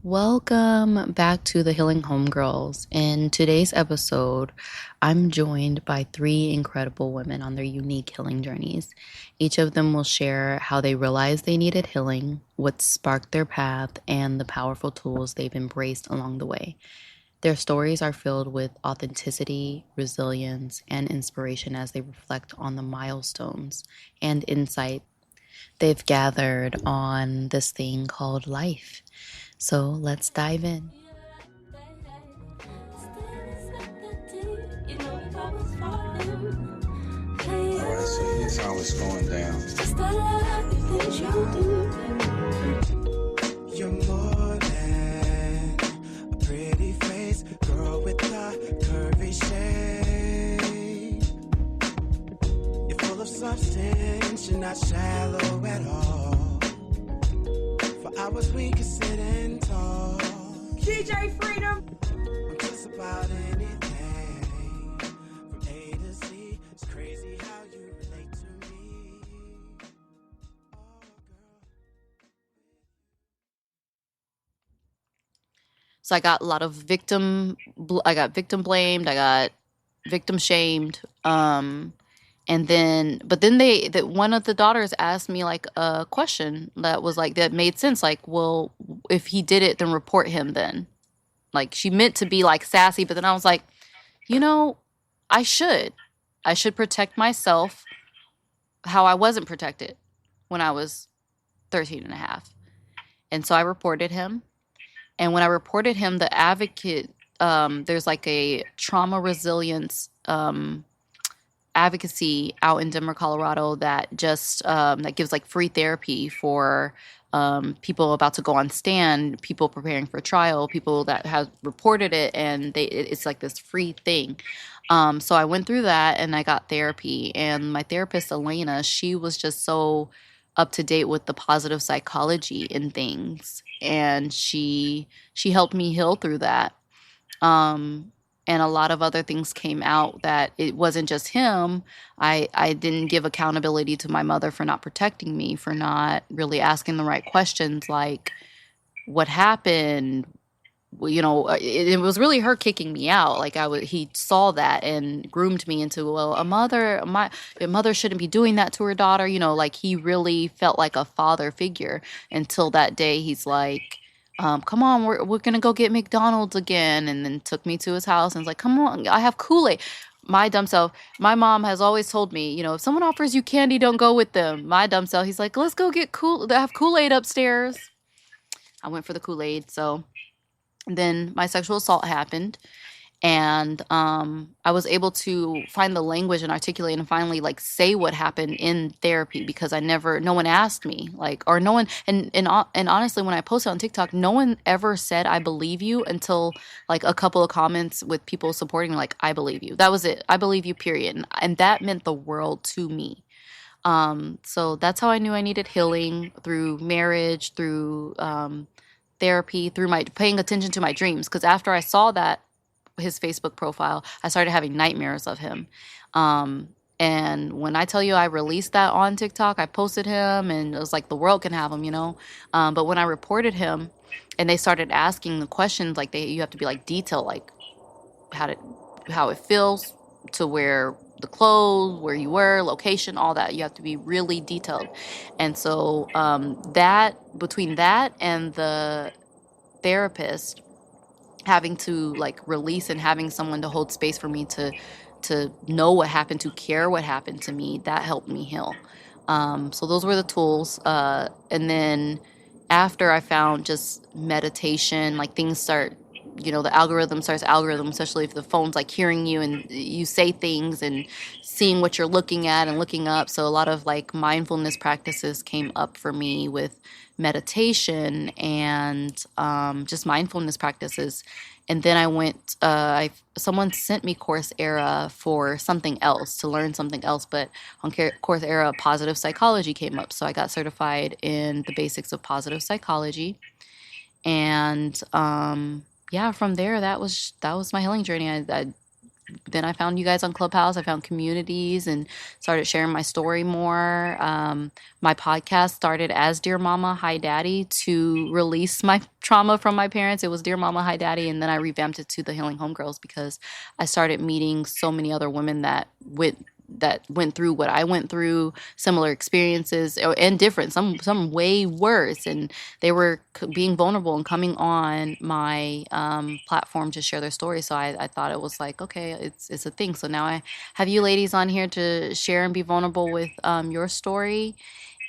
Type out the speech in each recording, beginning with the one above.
Welcome back to the Healing Homegirls. In today's episode, I'm joined by three incredible women on their unique healing journeys. Each of them will share how they realized they needed healing, what sparked their path, and the powerful tools they've embraced along the way. Their stories are filled with authenticity, resilience, and inspiration as they reflect on the milestones and insight they've gathered on this thing called life. So let's dive in. Alright, so here's how it's going down. You're more than a pretty face, girl with a curvy shape. You're full of substance, you're not shallow at all. For hours we could sit and talk. DJ Freedom. I'm just about anything. From A to Z, it's crazy how you relate to me. Oh, girl. So I got a lot of I got victim blamed, I got victim shamed. And then, one of the daughters asked me like a question that was like, that made sense. Like, well, if he did it, then report him then. Like, she meant to be like sassy, but then I was like, I should protect myself how I wasn't protected when I was 13 and a half. And so I reported him. And when I reported him, the advocate, there's like a trauma resilience, advocacy out in Denver, Colorado that just that gives like free therapy for people about to go on stand, people preparing for trial, people that have reported it, and it's like this free thing. So I went through that and I got therapy, and my therapist Elena, she was just so up to date with the positive psychology and things, and she helped me heal through that. And a lot of other things came out that it wasn't just him. I didn't give accountability to my mother for not protecting me, for not really asking the right questions, like what happened. Well, it was really her kicking me out. Like he saw that and groomed me into, well, my mother shouldn't be doing that to her daughter. Like he really felt like a father figure until that day. He's like, come on, we're gonna go get McDonald's again, and then took me to his house and was like, come on, I have Kool-Aid. My dumb self, my mom has always told me, if someone offers you candy, don't go with them. My dumb self, he's like, let's go get have Kool-Aid upstairs. I went for the Kool-Aid. So then my sexual assault happened, and I was able to find the language and articulate and finally like say what happened in therapy, because no one asked me, like, or no one, and honestly, when I posted on TikTok, no one ever said I believe you until like a couple of comments with people supporting me, like, I believe you. That was it. I believe you, period. And that meant the world to me. So that's how I knew I needed healing, through marriage, through therapy, through my paying attention to my dreams. Because after I saw that, his Facebook profile, I started having nightmares of him. And when I tell you I released that on TikTok, I posted him and it was like the world can have him, But when I reported him and they started asking the questions, like you have to be like detailed, like how it feels, to where the clothes, where you were, location, all that. You have to be really detailed. And so between that and the therapist, having to like release and having someone to hold space for me to know what happened, to care what happened to me, that helped me heal. So those were the tools. And then after I found just meditation, like things start, the algorithm, especially if the phone's like hearing you and you say things and seeing what you're looking at and looking up. So a lot of like mindfulness practices came up for me with meditation and just mindfulness practices. And then I went, someone sent me Coursera for something else, to learn something else, but on Coursera, positive psychology came up. So I got certified in the basics of positive psychology. And yeah, from there, that was my healing journey. I then I found you guys on Clubhouse. I found communities and started sharing my story more. My podcast started as Dear Mama, Hi Daddy to release my trauma from my parents. It was Dear Mama, Hi Daddy. And then I revamped it to The Healing Homegirls because I started meeting so many other women that went through what I went through, similar experiences and different, some way worse, and they were being vulnerable and coming on my platform to share their story. So I thought it was like, okay, it's a thing. So now I have you ladies on here to share and be vulnerable with your story.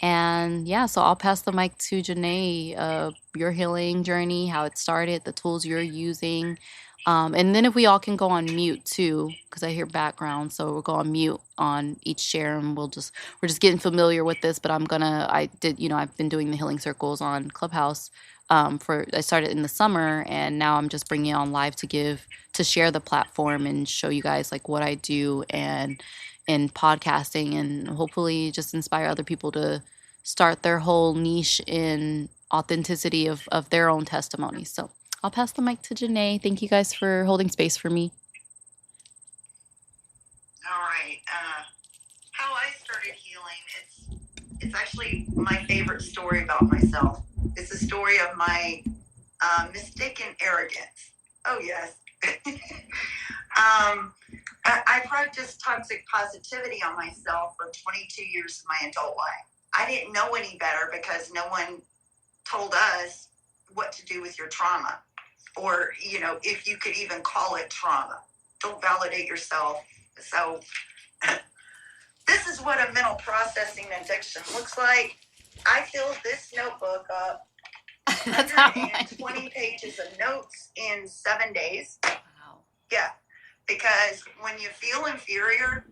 And yeah, so I'll pass the mic to Janae, your healing journey, how it started, the tools you're using. And then if we all can go on mute too, because I hear background, so we'll go on mute on each share, and we're just getting familiar with this. But I've been doing the healing circles on Clubhouse. I started in the summer, and now I'm just bringing it on live to share the platform and show you guys like what I do and in podcasting, and hopefully just inspire other people to start their whole niche in authenticity of their own testimony. So I'll pass the mic to Janae. Thank you guys for holding space for me. All right. How I started healing, it's actually my favorite story about myself. It's a story of my mistaken arrogance. Oh, yes. I practiced toxic positivity on myself for 22 years of my adult life. I didn't know any better because no one told us what to do with your trauma, or, if you could even call it trauma. Don't validate yourself. So this is what a mental processing addiction looks like. I filled this notebook up, 120 pages of notes in 7 days. Wow. Yeah, because when you feel inferior,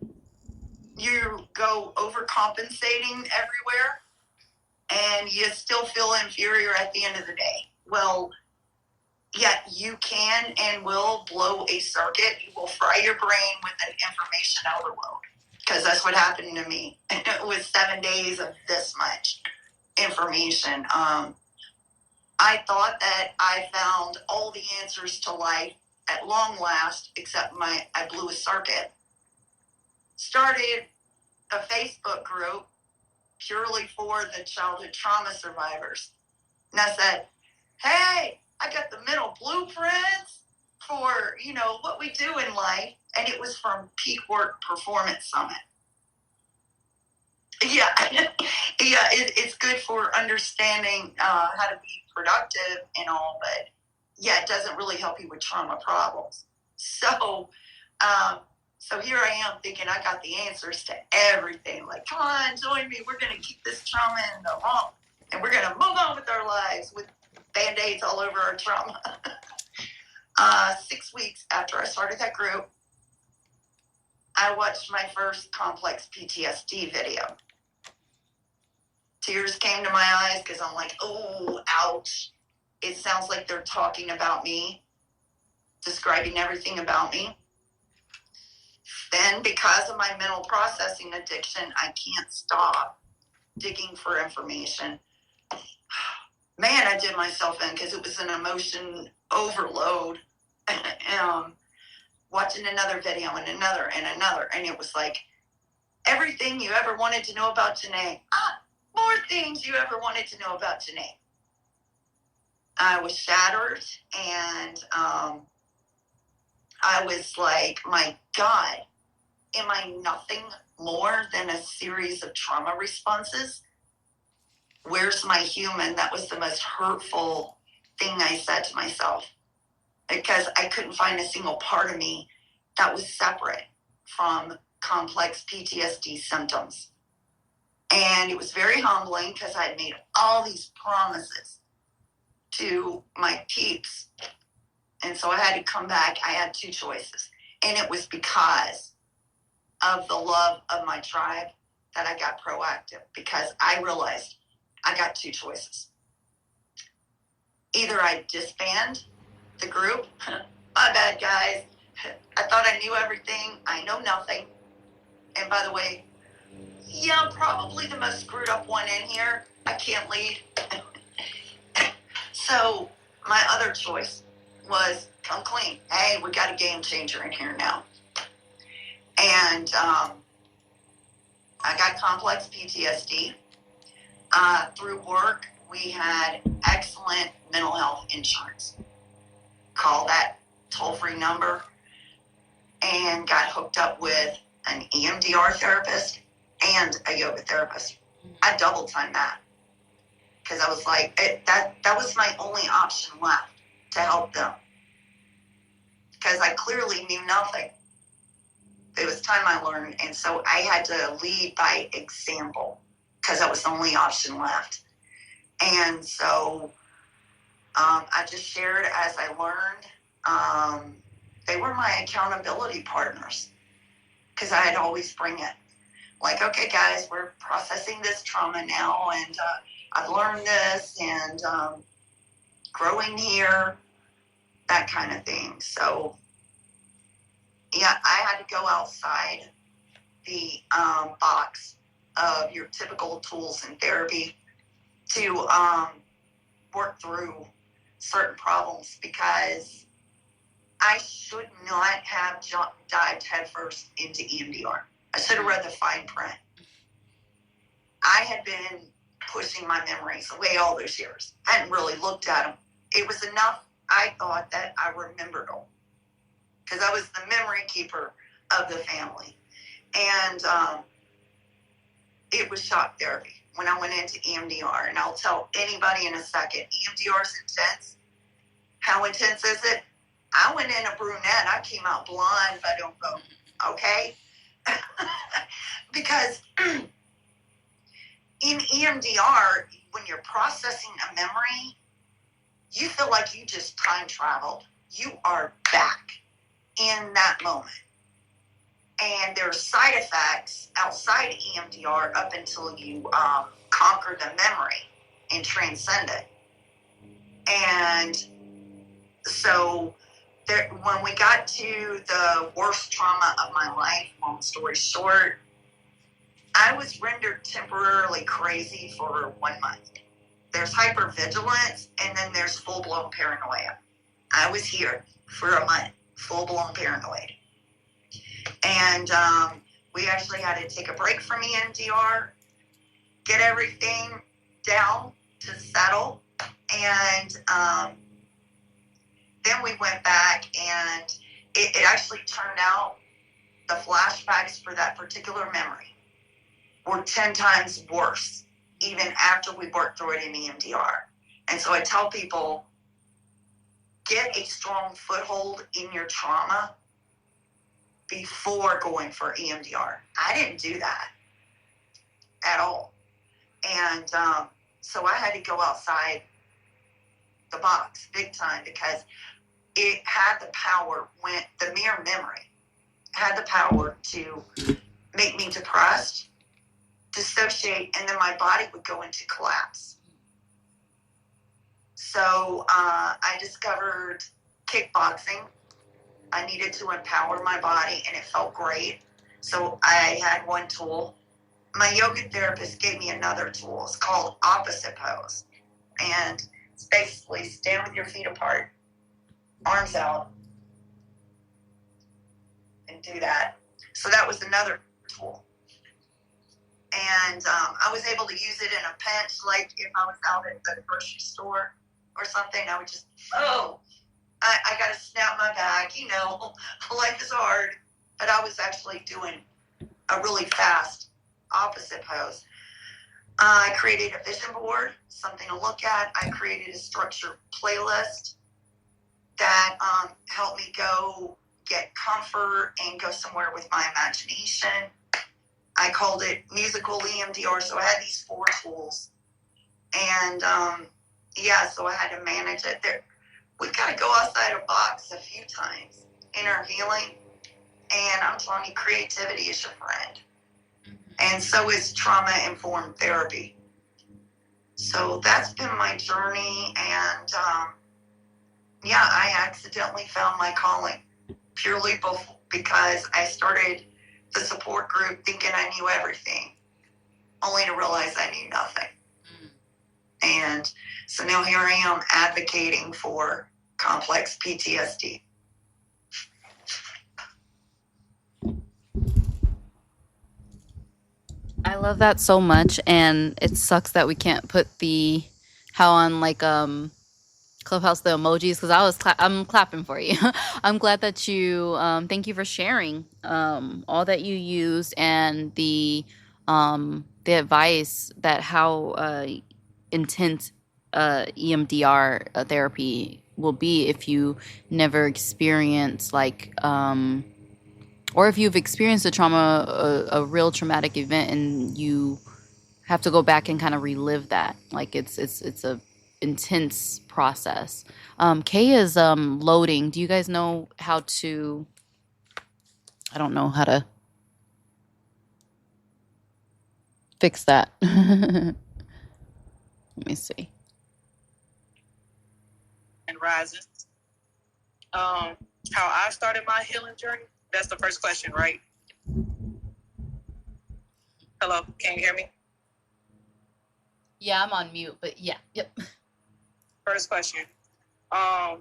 you go overcompensating everywhere, and you still feel inferior at the end of the day. Well, yet you can and will blow a circuit. You will fry your brain with an information overload, because that's what happened to me with 7 days of this much information. I thought that I found all the answers to life at long last, except I blew a circuit. Started a Facebook group purely for the childhood trauma survivors. And I said, hey, I got the mental blueprints for, what we do in life. And it was from Peak Work Performance Summit. Yeah, it's good for understanding how to be productive and all, but yeah, it doesn't really help you with trauma problems. So here I am thinking I got the answers to everything. Like, come on, join me. We're going to keep this trauma in the rump, and we're going to move on with our lives with Band-Aids all over our trauma. 6 weeks after I started that group, I watched my first complex PTSD video. Tears came to my eyes because I'm like, oh, ouch. It sounds like they're talking about me, describing everything about me. Then, because of my mental processing addiction, I can't stop digging for information. Man, I did myself in because it was an emotion overload. Watching another video and another and another. And it was like, everything you ever wanted to know about Janae. More things you ever wanted to know about Janae. I was shattered, and I was like, my God, am I nothing more than a series of trauma responses? Where's my human? That was the most hurtful thing I said to myself, because I couldn't find a single part of me that was separate from complex PTSD symptoms. And it was very humbling because I had made all these promises to my peeps. And so I had to come back. I had two choices. And it was because of the love of my tribe that I got proactive, because I realized I got two choices. Either I disband the group. My bad, guys. I thought I knew everything. I know nothing. And by the way, yeah, I'm probably the most screwed up one in here. I can't lead. So my other choice was come clean. Hey, we got a game changer in here now. And I got complex PTSD. Through work, we had excellent mental health insurance. Call that toll-free number, and got hooked up with an EMDR therapist and a yoga therapist. I double timed that because I was like, that was my only option left to help them, because I clearly knew nothing. It was time I learned, and so I had to lead by example because that was the only option left. And so I just shared as I learned. They were my accountability partners because I'd always bring it. Like, okay, guys, we're processing this trauma now, and I've learned this, and growing here, that kind of thing. So, yeah, I had to go outside the box of your typical tools in therapy to work through certain problems, because I should not have dived headfirst into EMDR. I should have read the fine print. I had been pushing my memories away all those years. I hadn't really looked at them. It was enough, I thought, that I remembered them, because I was the memory keeper of the family. And it was shock therapy when I went into EMDR. And I'll tell anybody in a second, EMDR is intense. How intense is it? I went in a brunette. I came out blonde, but I don't go, okay? Because in EMDR, when you're processing a memory, you feel like you just time traveled. You are back in that moment. And there are side effects outside EMDR up until you conquer the memory and transcend it. And so when we got to the worst trauma of my life, long story short, I was rendered temporarily crazy for 1 month. There's hypervigilance, and then there's full-blown paranoia. I was here for a month, full-blown paranoid. And we actually had to take a break from EMDR, get everything down to settle, and then we went back, and it actually turned out the flashbacks for that particular memory were 10 times worse, even after we worked through it in EMDR. And so I tell people, get a strong foothold in your trauma before going for EMDR. I didn't do that at all. And so I had to go outside the box big time, because it had the power, when the mere memory had the power to make me depressed, dissociate, and then my body would go into collapse. So I discovered kickboxing. I needed to empower my body, and it felt great. So I had one tool. My yoga therapist gave me another tool. It's called opposite pose. And it's basically stand with your feet apart, arms out, and do that. So that was another tool. And I was able to use it in a pinch, like if I was out at the grocery store or something, I would just, I got to snap my back, life is hard. But I was actually doing a really fast opposite pose. I created a vision board, something to look at. I created a structured playlist that helped me go get comfort and go somewhere with my imagination. I called it musical EMDR. So I had these 4 tools. And so I had to manage it. We got to go outside a box a few times in our healing. And I'm telling you, creativity is your friend. And so is trauma-informed therapy. So that's been my journey. And I accidentally found my calling purely because I started the support group thinking I knew everything, only to realize I knew nothing. And so now here I am advocating for complex PTSD. I love that so much, and it sucks that we can't put the how on like Clubhouse the emojis because I'm clapping for you. I'm glad that you thank you for sharing all that you used and the advice that how intense EMDR therapy will be if you never experience like or if you've experienced a trauma, a real traumatic event, and you have to go back and kind of relive that. Like it's a intense process. Kay is loading. Do you guys know how to? I don't know how to fix that. Let me see. And rises. How I started my healing journey. That's the first question, right? Hello, can you hear me? Yeah, I'm on mute, but yeah, yep. First question. I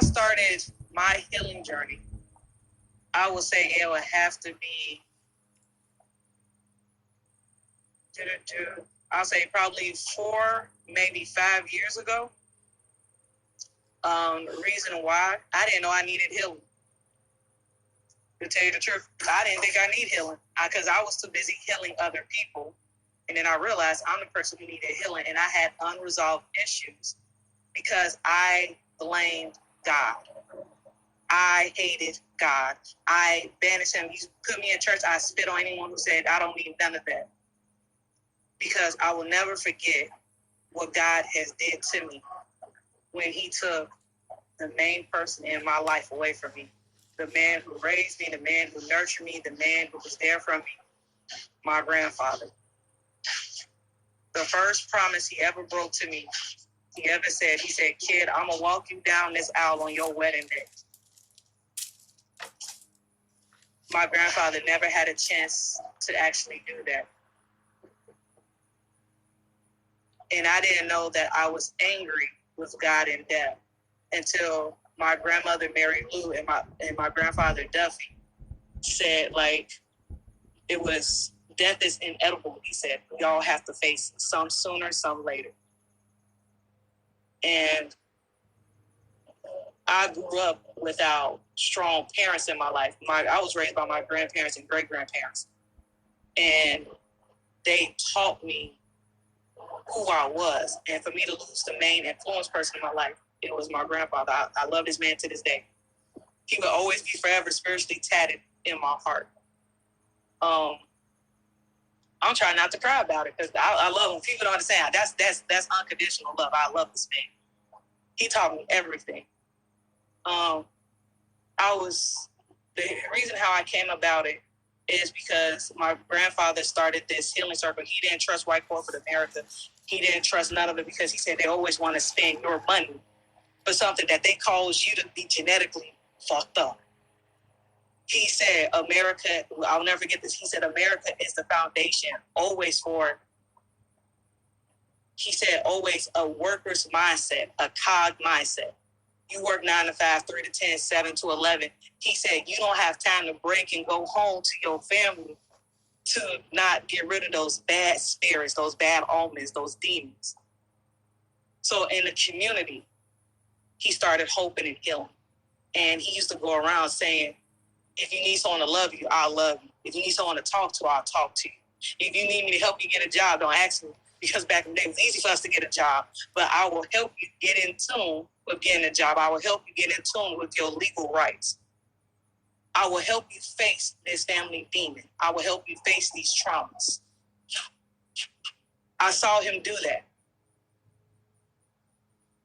started my healing journey. I would say it would have to be, I'll say probably 4, maybe 5 years ago. The reason why, I didn't know I needed healing. To tell you the truth, I didn't think I need healing because I was too busy healing other people. And then I realized I'm the person who needed healing, and I had unresolved issues because I blamed God. I hated God. I banished him. He put me in church. I spit on anyone who said, I don't need none of that. Because I will never forget what God has did to me when he took the main person in my life away from me. The man who raised me, the man who nurtured me, the man who was there for me, my grandfather. The first promise he ever broke to me, he said, kid, I'm going to walk you down this aisle on your wedding day. My grandfather never had a chance to actually do that. And I didn't know that I was angry with God and death until my grandmother, Mary Lou, and my grandfather, Duffy, said, like, it was, death is inedible, he said. We all have to face it, some sooner, some later. And I grew up without strong parents in my life. I was raised by my grandparents and great-grandparents. And they taught me who I was. And for me to lose the main influence person in my life, it was my grandfather. I love this man to this day. He will always be forever spiritually tatted in my heart. I'm trying not to cry about it because I love him. People don't understand. That's unconditional love. I love this man. He taught me everything. The reason how I came about it is because my grandfather started this healing circle. He didn't trust white corporate America. He didn't trust none of it because he said they always want to spend your money for something that they cause you to be genetically fucked up. He said, America, I'll never forget this. He said, America is the foundation always always a worker's mindset, a cog mindset. You work 9 to 5, 3 to 10, 7 to 11. He said, you don't have time to break and go home to your family to not get rid of those bad spirits, those bad omens, those demons. So in the community, he started hoping and healing. And he used to go around saying, if you need someone to love you, I'll love you. If you need someone to talk to, I'll talk to you. If you need me to help you get a job, don't ask me. Because back in the day, it was easy for us to get a job. But I will help you get in tune with getting a job. I will help you get in tune with your legal rights. I will help you face this family demon. I will help you face these traumas. I saw him do that.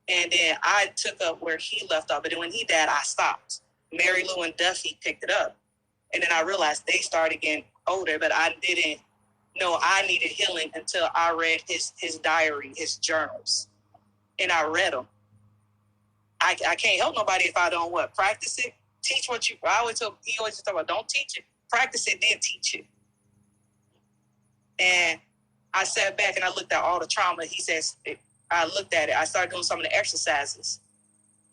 And then I took up where he left off. But then when he died, I stopped. Mary Lou and Duffy picked it up. And then I realized they started getting older, but I didn't know I needed healing until I read his diary, his journals. And I read them. I can't help nobody if I don't what? Practice it. Teach what you, he always talk about, don't teach it. Practice it, then teach it. And I sat back and I looked at all the trauma. He says, I looked at it. I started doing some of the exercises.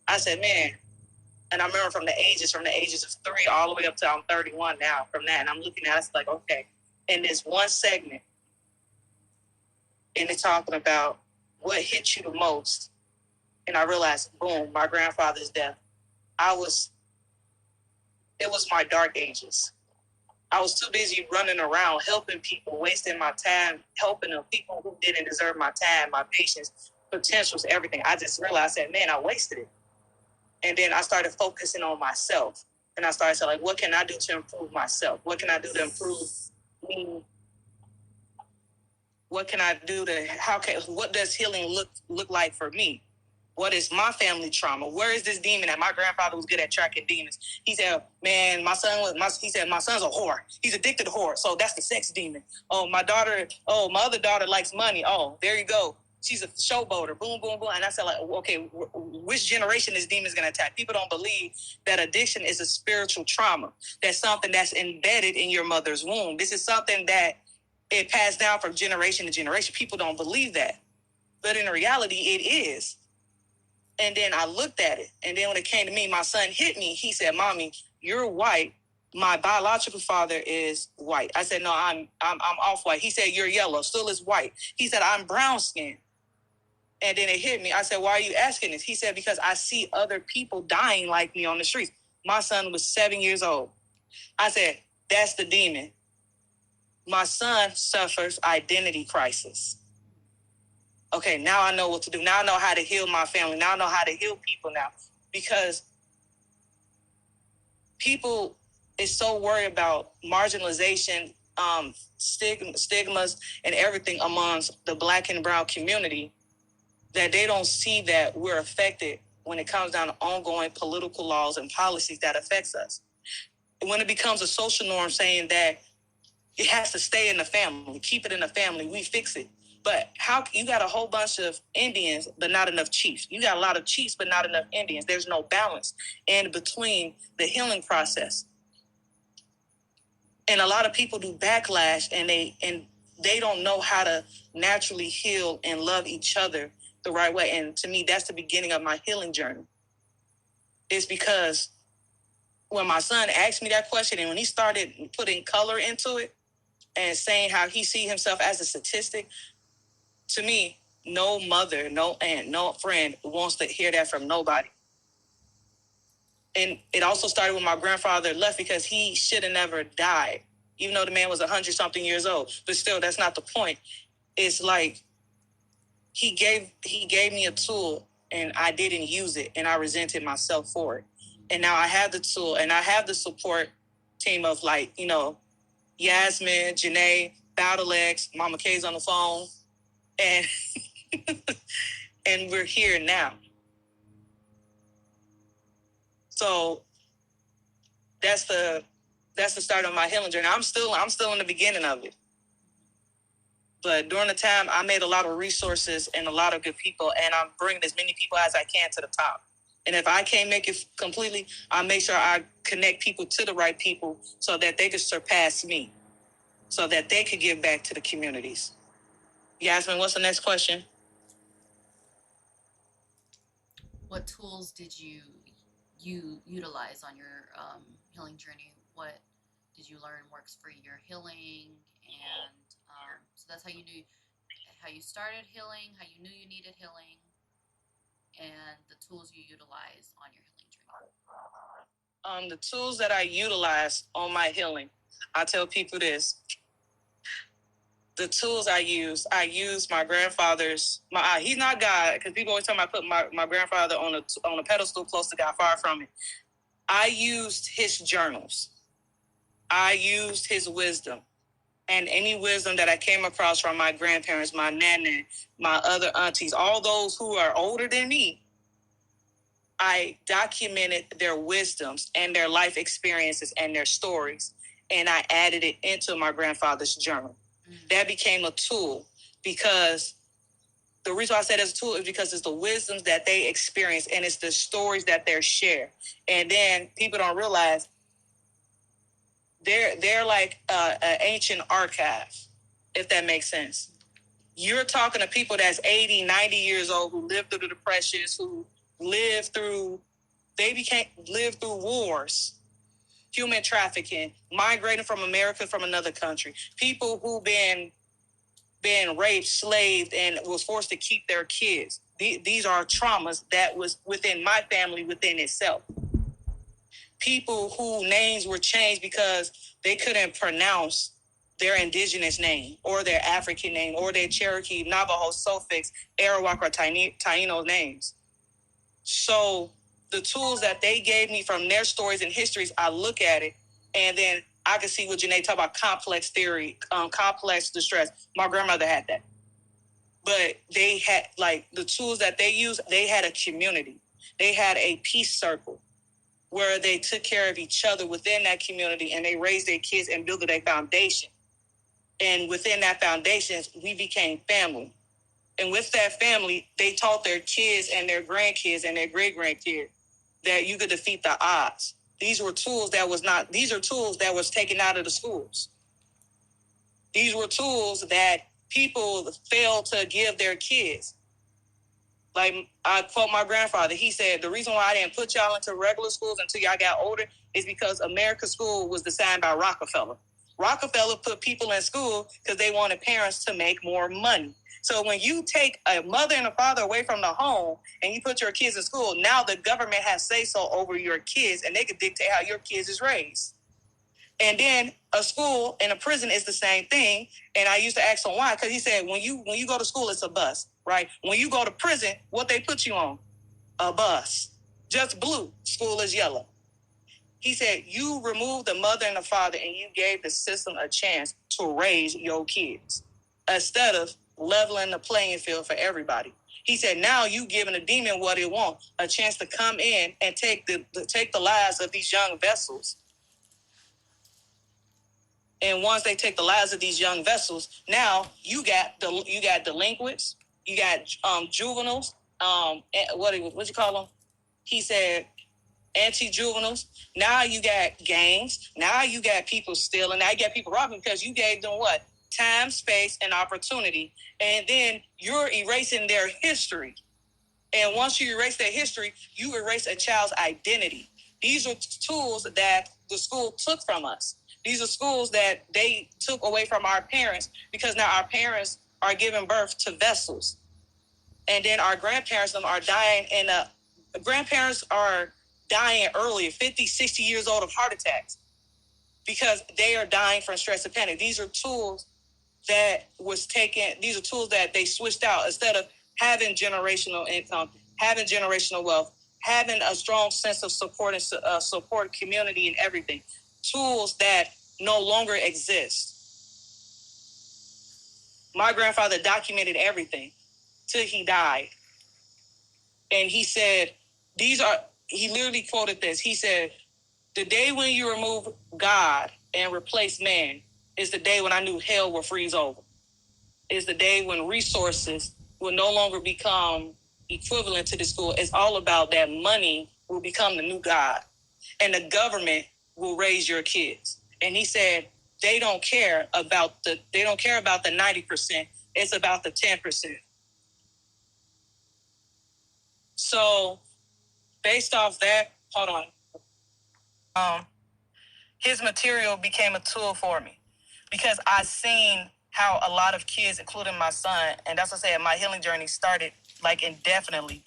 I said, man, and I remember from the ages of 3 all the way up to I'm 31 now from that. And I'm looking at it, it's like, okay. in this one segment, and it's talking about what hit you the most. And I realized, boom, my grandfather's death. It was my dark ages. I was too busy running around, helping people, wasting my time, helping them, people who didn't deserve my time, my patience, potentials, everything. I just realized that, man, I wasted it. And then I started focusing on myself. And I started saying, like, what can I do to improve myself? What can I do to improve me? What can I do what does healing look like for me? What is my family trauma? Where is this demon at? My grandfather was good at tracking demons. He said, man, my son's a whore. He's addicted to whore. So that's the sex demon. Oh, my other daughter likes money. Oh, there you go. She's a showboater. Boom, boom, boom. And I said, like, okay, which generation this demon is going to attack? People don't believe that addiction is a spiritual trauma. That's something that's embedded in your mother's womb. This is something that it passed down from generation to generation. People don't believe that. But in reality, it is. And then I looked at it. And then when it came to me, my son hit me. He said, Mommy, you're white. My biological father is white. I said, no, I'm off-white. He said, you're yellow. Still is white. He said, I'm brown-skinned. And then it hit me. I said, why are you asking this? He said, because I see other people dying like me on the streets. My son was 7 years old. I said, that's the demon. My son suffers identity crisis. Okay, now I know what to do. Now I know how to heal my family. Now I know how to heal people now. Because people is so worried about marginalization, stigmas, and everything amongst the Black and brown community that they don't see that we're affected when it comes down to ongoing political laws and policies that affects us. When it becomes a social norm saying that it has to stay in the family, keep it in the family, we fix it. But how you got a whole bunch of Indians, but not enough chiefs. You got a lot of chiefs, but not enough Indians. There's no balance in between the healing process. And a lot of people do backlash, and they don't know how to naturally heal and love each other the right way. And to me, that's the beginning of my healing journey. It's because when my son asked me that question, and when he started putting color into it and saying how he sees himself as a statistic, to me, no mother, no aunt, no friend wants to hear that from nobody. And it also started when my grandfather left, because he should have never died, even though the man was 100-something years old. But still, that's not the point. It's like he gave me a tool, and I didn't use it, and I resented myself for it. And now I have the tool, and I have the support team of, like, you know, Jasmine, Janae, Battle-X, Mama K's on the phone, and and we're here now. So that's the start of my healing journey. I'm still in the beginning of it. But during the time, I made a lot of resources and a lot of good people, and I'm bringing as many people as I can to the top. And if I can't make it completely, I make sure I connect people to the right people so that they could surpass me, so that they could give back to the communities. Yasmin, what's the next question? What tools did you utilize on your healing journey? What did you learn works for your healing? And so that's how you knew, how you started healing, how you knew you needed healing, and the tools you utilize on your healing journey. The tools that I utilize on my healing, I tell people this. The tools I use my grandfather's. He's not God, because people always tell me I put my grandfather on a pedestal close to God, far from it. I used his journals. I used his wisdom. And any wisdom that I came across from my grandparents, my nana, my other aunties, all those who are older than me, I documented their wisdoms and their life experiences and their stories, and I added it into my grandfather's journal. That became a tool, because the reason why I said it's a tool is because it's the wisdoms that they experience, and it's the stories that they're shared. And then people don't realize they're like an ancient archive, if that makes sense. You're talking to people that's 80, 90 years old, who lived through the Depressions, who lived through wars. human trafficking, migrating from America from another country, people who been raped, slaved, and was forced to keep their kids. These are traumas that was within my family, within itself. People whose names were changed because they couldn't pronounce their indigenous name or their African name or their Cherokee, Navajo, Suffix, Arawak, or Taino names. So the tools that they gave me from their stories and histories, I look at it, and then I can see what Janae talk about complex theory, complex distress. My grandmother had that. But they had, like, the tools that they used, they had a community. They had a peace circle where they took care of each other within that community, and they raised their kids and built a foundation. And within that foundation, we became family. And with that family, they taught their kids and their grandkids and their great-grandkids that you could defeat the odds. These are tools that was taken out of the schools. These were tools that people failed to give their kids. Like, I quote my grandfather, he said, the reason why I didn't put y'all into regular schools until y'all got older is because America's school was designed by Rockefeller. Rockefeller put people in school because they wanted parents to make more money. So when you take a mother and a father away from the home and you put your kids in school, now the government has say-so over your kids, and they can dictate how your kids is raised. And then a school and a prison is the same thing. And I used to ask him why, because he said, when you go to school, it's a bus, right? When you go to prison, what they put you on? A bus. Just blue. School is yellow. He said, you removed the mother and the father and you gave the system a chance to raise your kids instead of leveling the playing field for everybody. He said, now you giving a demon what it wants, a chance to come in and take the lives of these young vessels. And once they take the lives of these young vessels, now you got delinquents, you got juveniles, what you call them? He said anti-juveniles. Now you got gangs. Now you got people stealing. Now you got people robbing because you gave them what? Time, space, and opportunity. And then you're erasing their history. And once you erase their history, you erase a child's identity. These are tools that the school took from us. These are schools that they took away from our parents because now our parents are giving birth to vessels. And then our grandparents are dying, and grandparents are dying early, 50, 60 years old of heart attacks because they are dying from stress and panic. These are tools that was taken. These are tools that they switched out instead of having generational income, having generational wealth, having a strong sense of support and support community and everything. Tools that no longer exist. My grandfather documented everything till he died. And he said, he literally quoted this. He said, the day when you remove God and replace man is the day when I knew hell will freeze over. Is the day when resources will no longer become equivalent to the school. It's all about that money will become the new God. And the government will raise your kids. And he said, they don't care about the 90%. It's about the 10%. So based off that, hold on. His material became a tool for me because I seen how a lot of kids, including my son, and that's what I said, my healing journey started like indefinitely.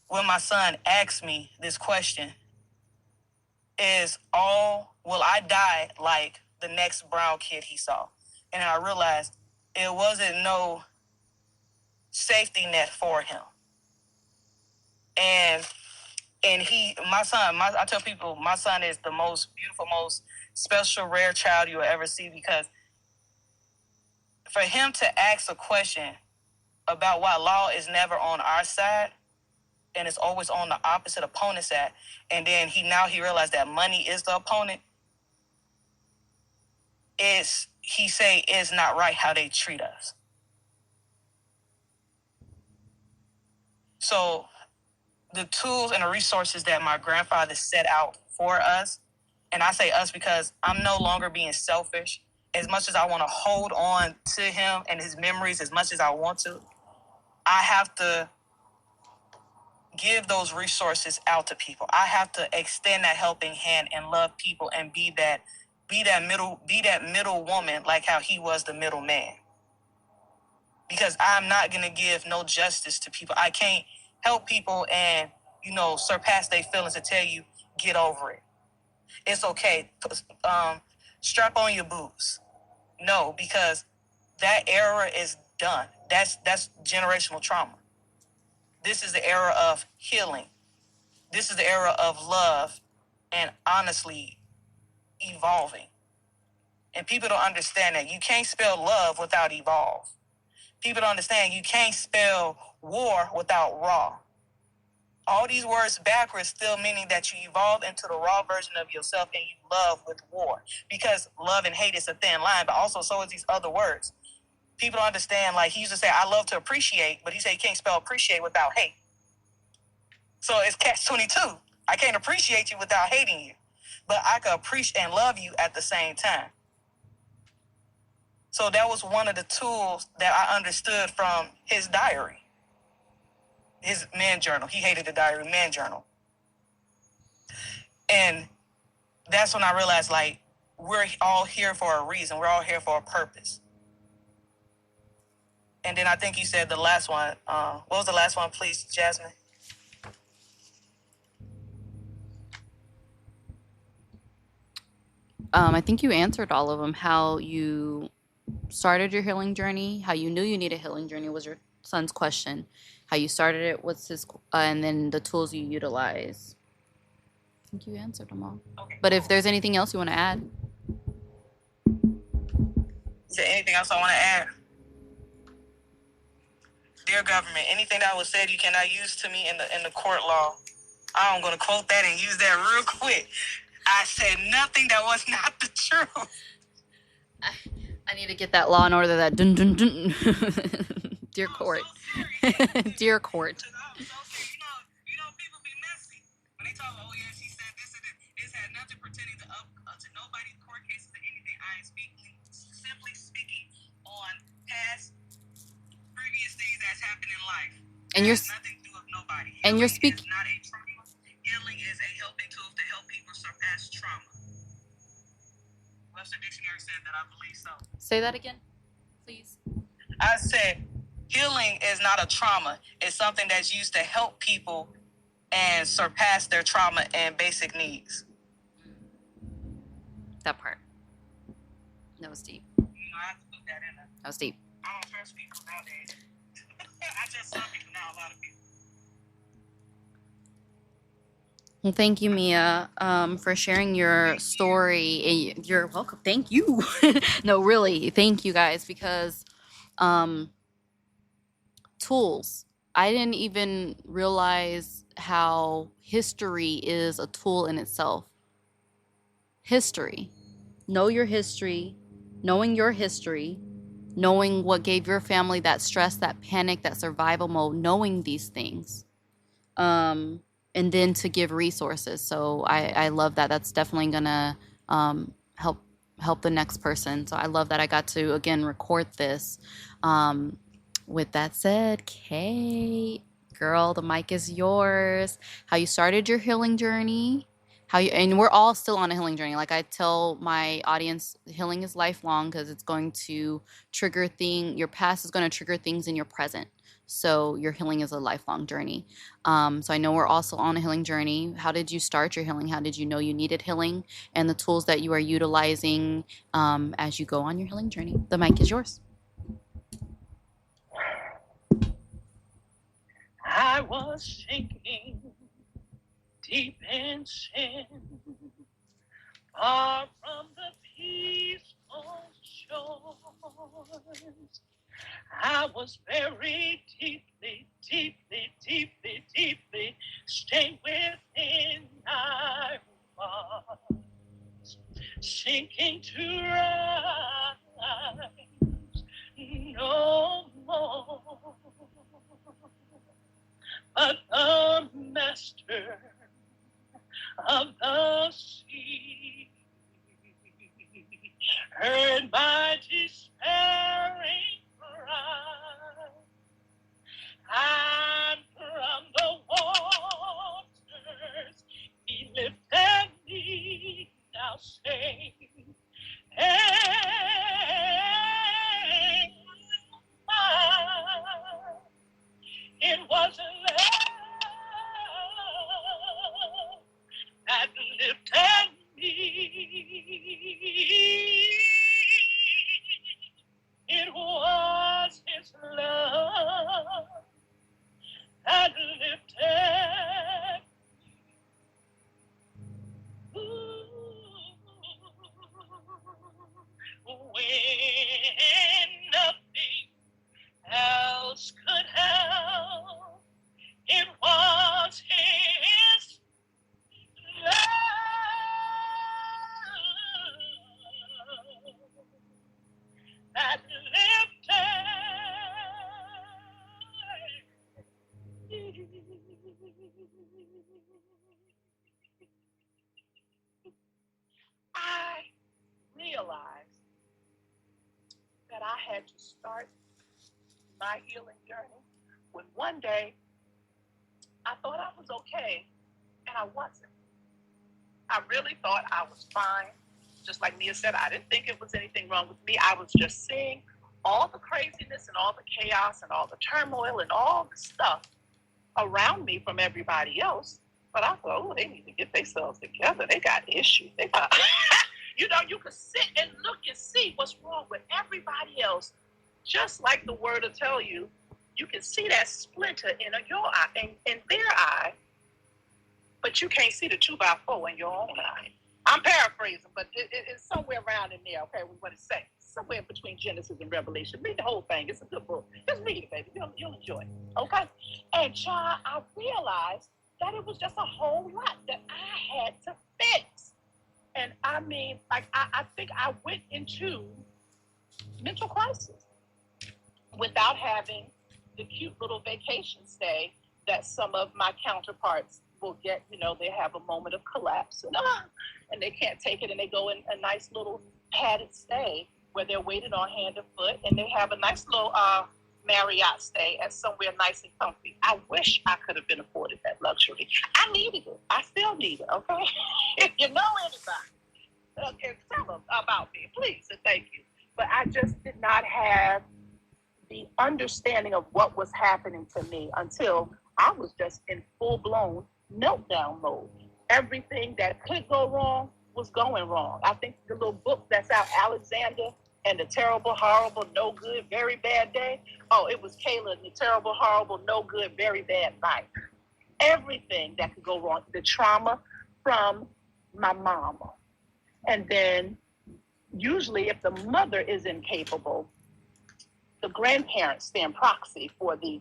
When my son asked me this question, will I die like the next brown kid he saw? And I realized it wasn't no safety net for him. And I tell people, my son is the most beautiful, most special, rare child you will ever see, because for him to ask a question about why law is never on our side and it's always on the opposite opponent's side, and then he realized that money is the opponent, he say it's not right how they treat us. So the tools and the resources that my grandfather set out for us, and I say us because I'm no longer being selfish. As much as I want to hold on to him and his memories as much as I want to, I have to give those resources out to people. I have to extend that helping hand and love people and be that middle woman, like how he was the middle man. Because I'm not gonna give no justice to people. I can't help people and surpass their feelings and tell you get over it. It's okay. Strap on your boots. No, because that era is done. That's generational trauma. This is the era of healing. This is the era of love and honestly evolving. And people don't understand that. You can't spell love without evolve. People don't understand you can't spell war without raw. All these words backwards still meaning that you evolve into the raw version of yourself and you love with war. Because love and hate is a thin line, but also so is these other words. People don't understand, like he used to say, I love to appreciate, but he said you can't spell appreciate without hate. So it's catch-22. I can't appreciate you without hating you, but I can appreciate and love you at the same time. So that was one of the tools that I understood from his diary, his man journal. He hated the diary, man journal. And that's when I realized, like, we're all here for a reason. We're all here for a purpose. And then I think you said the last one. What was the last one, please, Jasmine? I think you answered all of them. How you started your healing journey, how you knew you needed a healing journey was your son's question. How you started it was his, and then the tools you utilize. I think you answered them all. Okay. But if there's anything else you want to add. Is there anything else I want to add? Dear government, anything that was said you cannot use to me in the court law. I'm going to quote that and use that real quick. I said nothing that was not the truth. I need to get that Law and Order, that dun dun dun. Dear court. Dear court. People be messy. When they talk, oh yes, he said this and that. This had nothing pertaining to nobody's court cases or anything. I am simply speaking on past, previous things that's happened in life. And you're nothing to do with nobody. And you're speaking. Not a trauma. Healing is a helping tool to help people surpass trauma. Webster Dictionary said that. I believe so. Say that again, please. I said healing is not a trauma. It's something that's used to help people and surpass their trauma and basic needs. That part. That was deep. I have to put that in there. That was deep. I don't trust people nowadays. I trust some people now, a lot of people. Well, thank you, Mia, for sharing your story. You're welcome. Thank you. No, really, thank you guys, because tools. I didn't even realize how history is a tool in itself. History. Know your history, knowing your history, knowing what gave your family that stress, that panic, that survival mode, knowing these things. And then to give resources. So I love that. That's definitely gonna help the next person. So I love that I got to, again, record this. With that said, Kate, girl, the mic is yours. How you started your healing journey, and we're all still on a healing journey. Like I tell my audience, healing is lifelong, because it's going to trigger your past is going to trigger things in your present. So your healing is a lifelong journey. So I know we're also on a healing journey. How did you start your healing? How did you know you needed healing? And the tools that you are utilizing as you go on your healing journey. The mic is yours. I was sinking deep in sin, far from the peaceful shores. I was very deeply, deeply, deeply, deeply stained within. I was sinking to rise no more. But the master of the sea heard my despairing cry, and from the water had to start my healing journey when one day I thought I was okay, and I wasn't. I really thought I was fine. Just like Mia said, I didn't think it was anything wrong with me. I was just seeing all the craziness and all the chaos and all the turmoil and all the stuff around me from everybody else. But I thought, oh, they need to get themselves together. They got issues. They got, you know, you could sit and look and see what's wrong with everybody else. Just like the word will tell you, you can see that splinter in your eye, in their eye, but you can't see the 2x4 in your own eye. I'm paraphrasing, but it's somewhere around in there, okay, what it says. Somewhere between Genesis and Revelation. Read the whole thing. It's a good book. Just read it, baby. You'll enjoy it, okay? And, child, I realized that it was just a whole lot that I had to fix. And, I mean, like, I think I went into mental crisis without having the cute little vacation stay that some of my counterparts will get. You know, they have a moment of collapse and they can't take it, and they go in a nice little padded stay where they're waited on hand and foot, and they have a nice little Marriott stay at somewhere nice and comfy. I wish I could have been afforded that luxury. I needed it. I still need it, okay? If you know anybody, okay, tell them about me, please, and thank you. But I just did not have the understanding of what was happening to me until I was just in full-blown meltdown mode. Everything that could go wrong was going wrong. I think the little book that's out, Alexander and the Terrible, Horrible, No Good, Very Bad Day. Oh, it was Kayla and the Terrible, Horrible, No Good, Very Bad Night. Everything that could go wrong. The trauma from my mama. And then usually if the mother is incapable, the grandparents stand proxy for the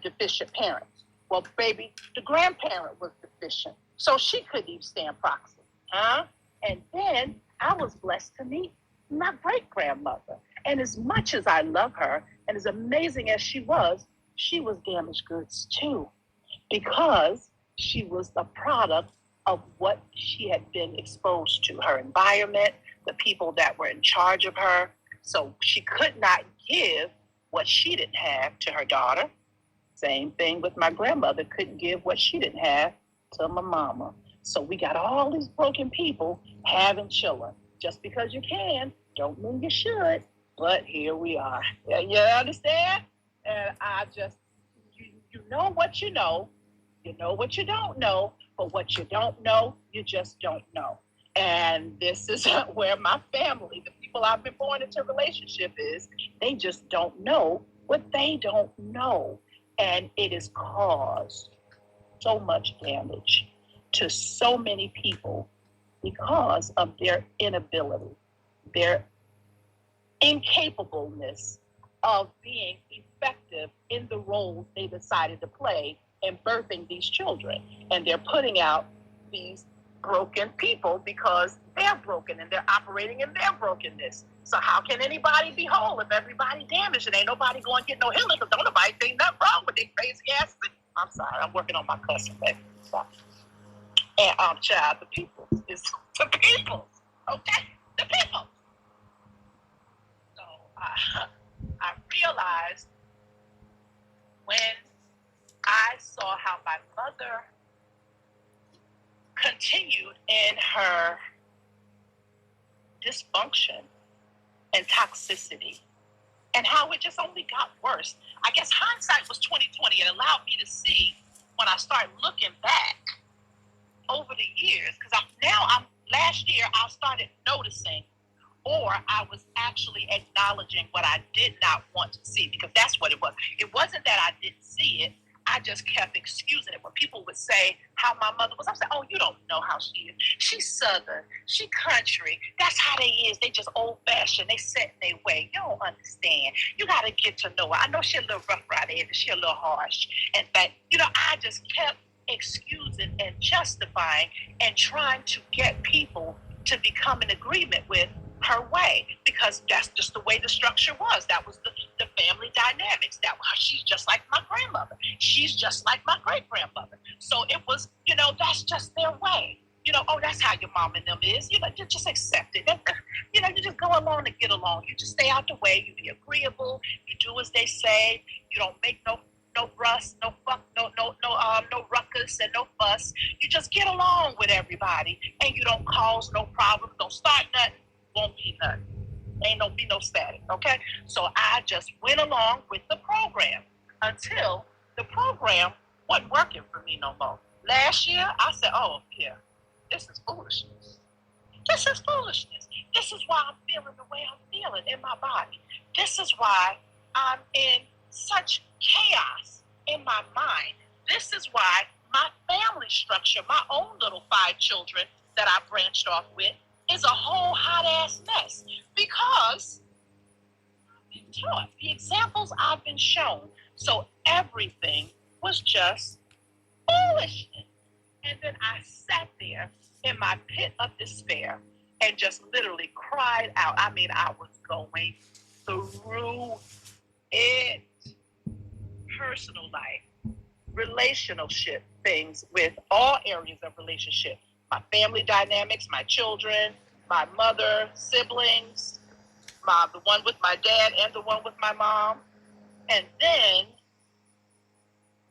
deficient parent. Well, baby, the grandparent was deficient, so she couldn't even stand proxy. And then I was blessed to meet my great-grandmother. And as much as I love her, and as amazing as she was damaged goods too, because she was the product of what she had been exposed to, her environment, the people that were in charge of her. So she could not give what she didn't have to her daughter. Same thing with my grandmother, couldn't give what she didn't have to my mama. So we got all these broken people having children. Just because you can, don't mean you should. But here we are. You understand? And I just, you know what you know what you don't know, but what you don't know, you just don't know. And this is where my family, the people I've been born into a relationship is, they just don't know what they don't know. And it has caused so much damage to so many people because of their inability, their incapableness of being effective in the roles they decided to play in birthing these children. And they're putting out these broken people because they're broken and they're operating in their brokenness. So how can anybody be whole if everybody damaged and ain't nobody going to get no healing because don't nobody think nothing wrong with these crazy ass things? I'm sorry, I'm working on my cussing, baby. Sorry. And child, the people. It's the people. Okay? The people. So I realized when I saw how my mother continued in her dysfunction and toxicity, and how it just only got worse. I guess hindsight was 20/20. It allowed me to see when I started looking back over the years, because last year I started noticing, or I was actually acknowledging what I did not want to see, because that's what it was. It wasn't that I didn't see it. I just kept excusing it. When people would say how my mother was, I said, oh, you don't know how she is. She's Southern. She country. That's how they is. They just old-fashioned. They set in their way. You don't understand. You got to get to know her. I know she's a little rough around the edges. She's a little harsh. And but, I just kept excusing and justifying and trying to get people to become in agreement with her way, because that's just the way the structure was. That was the family dynamics. She's just like my grandmother. She's just like my great-grandmother. So it was, that's just their way. Oh, that's how your mom and them is. You just accept it. You just go along and get along. You just stay out the way. You be agreeable. You do as they say. You don't make no russ, no fuck, no ruckus and no fuss. You just get along with everybody, and you don't cause no problems. Don't start nothing. Won't be nothing. Be no static. Okay. So I just went along with the program until the program wasn't working for me no more. Last year, I said, "Oh yeah, this is foolishness. This is foolishness. This is why I'm feeling the way I'm feeling in my body. This is why I'm in such chaos in my mind. This is why my family structure, my own little 5 children that I branched off with, is a whole hot-ass mess. Because I've been taught, the examples I've been shown, so everything was just foolishness." And then I sat there in my pit of despair and just literally cried out. I mean, I was going through it. Personal life, relationship things with all areas of relationship. My family dynamics, my children, my mother, siblings, the one with my dad and the one with my mom. And then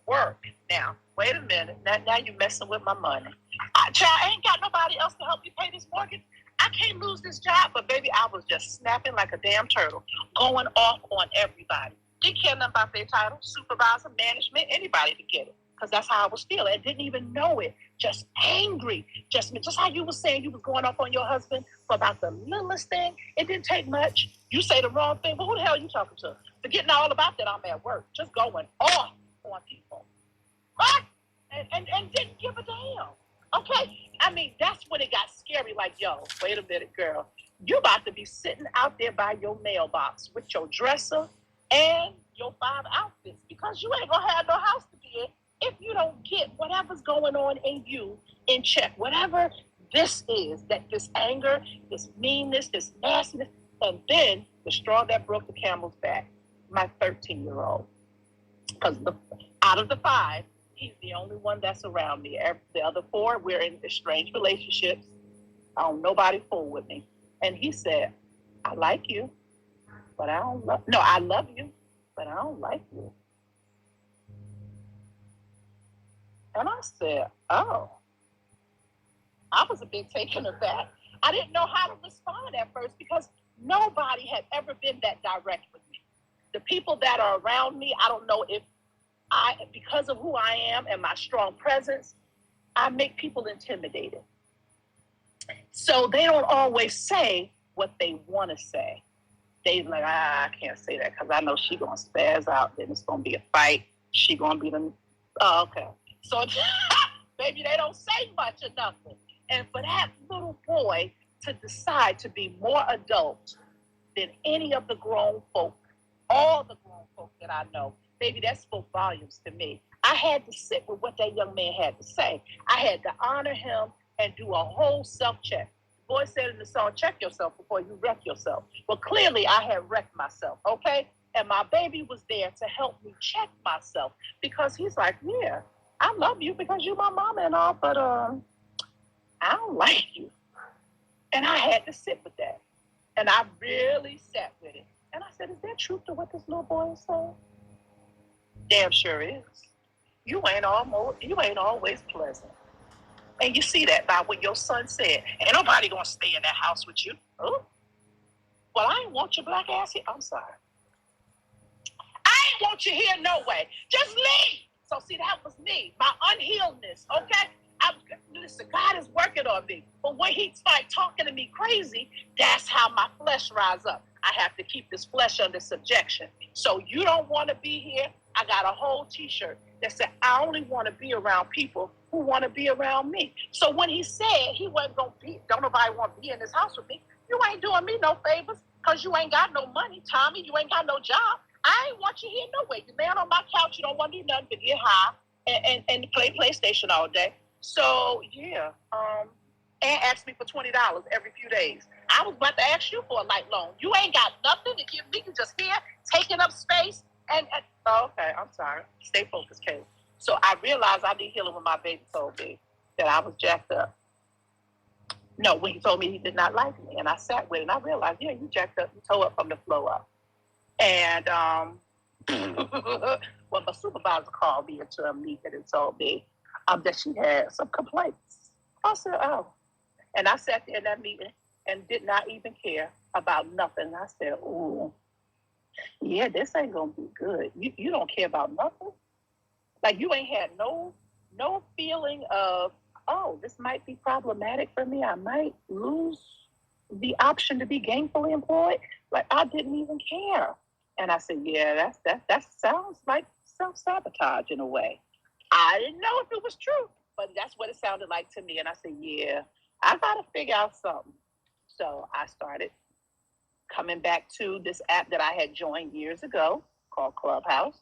work. Now, wait a minute. Now you're messing with my money. I ain't got nobody else to help you pay this mortgage. I can't lose this job. But baby, I was just snapping like a damn turtle, going off on everybody. Didn't care nothing about their title, supervisor, management, anybody to get it. Because that's how I was feeling. I didn't even know it. Just angry. Just how you were saying you was going off on your husband for about the littlest thing. It didn't take much. You say the wrong thing, but who the hell are you talking to? Forgetting all about that, I'm at work. Just going off on people. Right? And didn't give a damn. Okay? I mean, that's when it got scary. Like, yo, wait a minute, girl. You about to be sitting out there by your mailbox with your dresser and your 5 outfits, because you ain't gonna have no house to be in if you don't get whatever's going on in you in check. Whatever this is, that this anger, this meanness, this nastiness, and then the straw that broke the camel's back, my 13-year-old. Because out of the 5, he's the only one that's around me. The other 4, we're in estranged relationships. Nobody fool with me. And he said, I like you, but I don't love you. No, I love you, but I don't like you. And I said, oh. I was a bit taken aback. I didn't know how to respond at first because nobody had ever been that direct with me. The people that are around me, I don't know if because of who I am and my strong presence, I make people intimidated. So they don't always say what they want to say. They like, I can't say that because I know she's going to spaz out. Then it's going to be a fight. She going to be the, oh, okay. So maybe they don't say much or nothing. And for that little boy to decide to be more adult than any of the grown folk, all the grown folk that I know, baby, that spoke volumes to me. I had to sit with what that young man had to say. I had to honor him and do a whole self-check. The boy said in the song, check yourself before you wreck yourself. Well, clearly I had wrecked myself, okay? And my baby was there to help me check myself because he's like, yeah, I love you because you're my mama and all, but I don't like you. And I had to sit with that. And I really sat with it. And I said, is there truth to what this little boy is saying? Damn sure is. You ain't always pleasant. And you see that by what your son said. Ain't nobody gonna stay in that house with you. Oh. Well, I ain't want your black ass here. I'm sorry. I ain't want you here no way. Just leave. So see, that was me, my unhealedness, okay? Listen, God is working on me. But when he started talking to me crazy, that's how my flesh rise up. I have to keep this flesh under subjection. So you don't want to be here? I got a whole t-shirt that said, I only want to be around people who want to be around me. So when he said he wasn't going to be, don't nobody want to be in this house with me, you ain't doing me no favors because you ain't got no money, Tommy. You ain't got no job. I ain't want you here no way. You laying on my couch, you don't want to do nothing but get high and play PlayStation all day. So, yeah, and ask me for $20 every few days. I was about to ask you for a light loan. You ain't got nothing to give me. You just here, taking up space. And oh, okay, I'm sorry. Stay focused, Kate. So I realized I need healing when my baby told me that I was jacked up. No, when he told me he did not like me, and I sat with it, and I realized, yeah, you jacked up, you tore up from the flow up. And well, my supervisor called me into a meeting and told me that she had some complaints. I said, oh. And I sat there in that meeting and did not even care about nothing. I said, ooh, yeah, this ain't going to be good. You don't care about nothing? Like, you ain't had no feeling of, oh, this might be problematic for me. I might lose the option to be gainfully employed. Like, I didn't even care. And I said, yeah, that sounds like self-sabotage in a way. I didn't know if it was true, but that's what it sounded like to me. And I said, yeah, I got to figure out something. So I started coming back to this app that I had joined years ago called Clubhouse.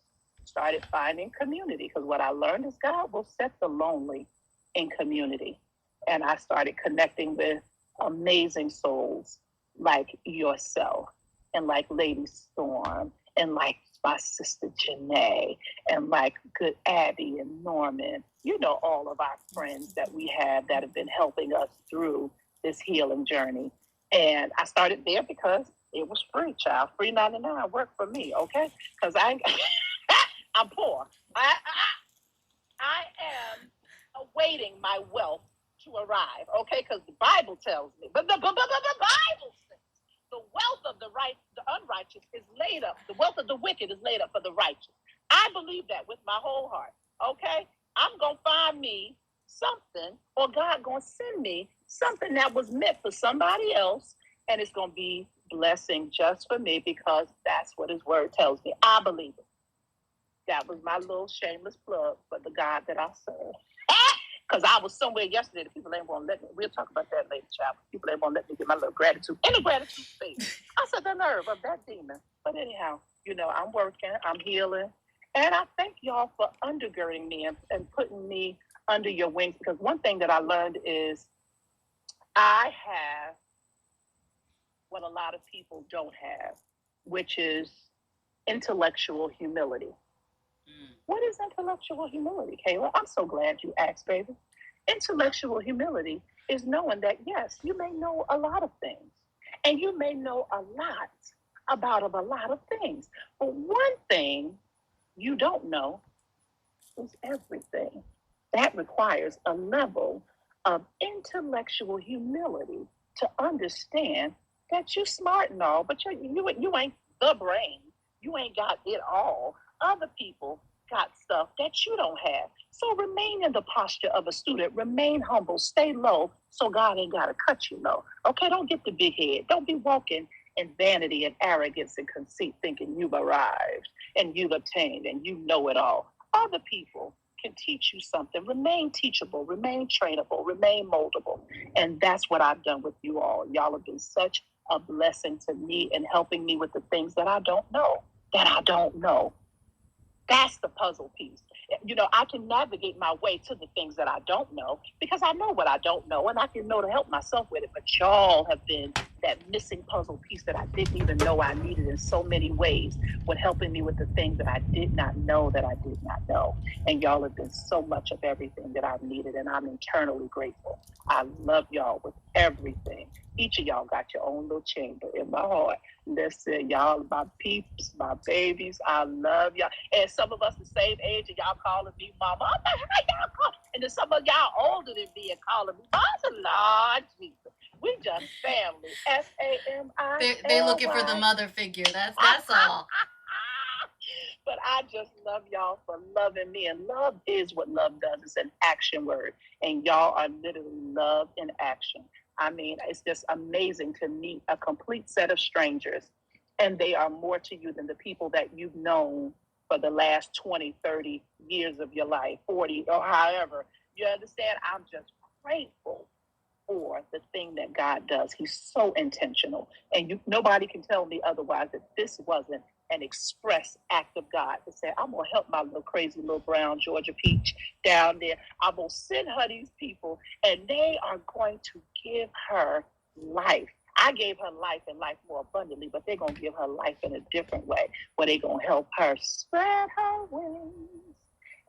Started finding community, because what I learned is God will set the lonely in community. And I started connecting with amazing souls like yourself, and like Lady Storm, and like my sister Janae, and like good Abby and Norman. You know, all of our friends that we have that have been helping us through this healing journey. And I started there because it was free, child. Free 99 worked for me, okay? Because I'm poor. I am awaiting my wealth to arrive, okay? Because the Bible tells me, but the Bible says the wealth of the unrighteous is laid up. The wealth of the wicked is laid up for the righteous. I believe that with my whole heart, okay? I'm going to find me something, or God going to send me something that was meant for somebody else, and it's going to be blessing just for me, because that's what his word tells me. I believe it. That was my little shameless plug for the God that I serve. Because I was somewhere yesterday, the people ain't going to let me. We'll talk about that later, child. People ain't going to let me get my little gratitude in the gratitude space. I said, the nerve of that demon. But anyhow, you know, I'm working, I'm healing. And I thank y'all for undergirding me and putting me under your wings. Because one thing that I learned is I have what a lot of people don't have, which is intellectual humility. What is intellectual humility, Kayla? I'm so glad you asked, baby. Intellectual humility is knowing that, yes, you may know a lot of things, and you may know a lot about a lot of things. But one thing you don't know is everything. That requires a level of intellectual humility to understand that you're smart and all, but you ain't the brain. You ain't got it all. Other people got stuff that you don't have. So remain in the posture of a student. Remain humble. Stay low so God ain't got to cut you low. Okay, don't get the big head. Don't be walking in vanity and arrogance and conceit thinking you've arrived and you've obtained and you know it all. Other people can teach you something. Remain teachable. Remain trainable. Remain moldable. And that's what I've done with you all. Y'all have been such a blessing to me and helping me with the things that I don't know. That's the puzzle piece. You know, I can navigate my way to the things that I don't know because I know what I don't know and I can know to help myself with it. But y'all have been that missing puzzle piece that I didn't even know I needed in so many ways, with helping me with the things that I did not know that I did not know. And y'all have been so much of everything that I've needed, and I'm eternally grateful. I love y'all with everything. Each of y'all got your own little chamber in my heart. Listen, y'all, my peeps, my babies, I love y'all. And some of us the same age, and y'all calling me mama. I'm like, how y'all call? And then some of y'all older than me and calling me mama. Lord Jesus. We just family. Family. They're looking for the mother figure. That's all. But I just love y'all for loving me. And love is what love does. It's an action word. And y'all are literally love in action. I mean, it's just amazing to meet a complete set of strangers, and they are more to you than the people that you've known for the last 20, 30 years of your life, 40, or however. You understand? I'm just grateful for the thing that God does. He's so intentional, and nobody can tell me otherwise that this wasn't an express act of God to say, I'm going to help my little crazy little brown Georgia peach down there. I'm going to send her these people, and they are going to give her life. I gave her life and life more abundantly, but they're going to give her life in a different way, where they're going to help her spread her wings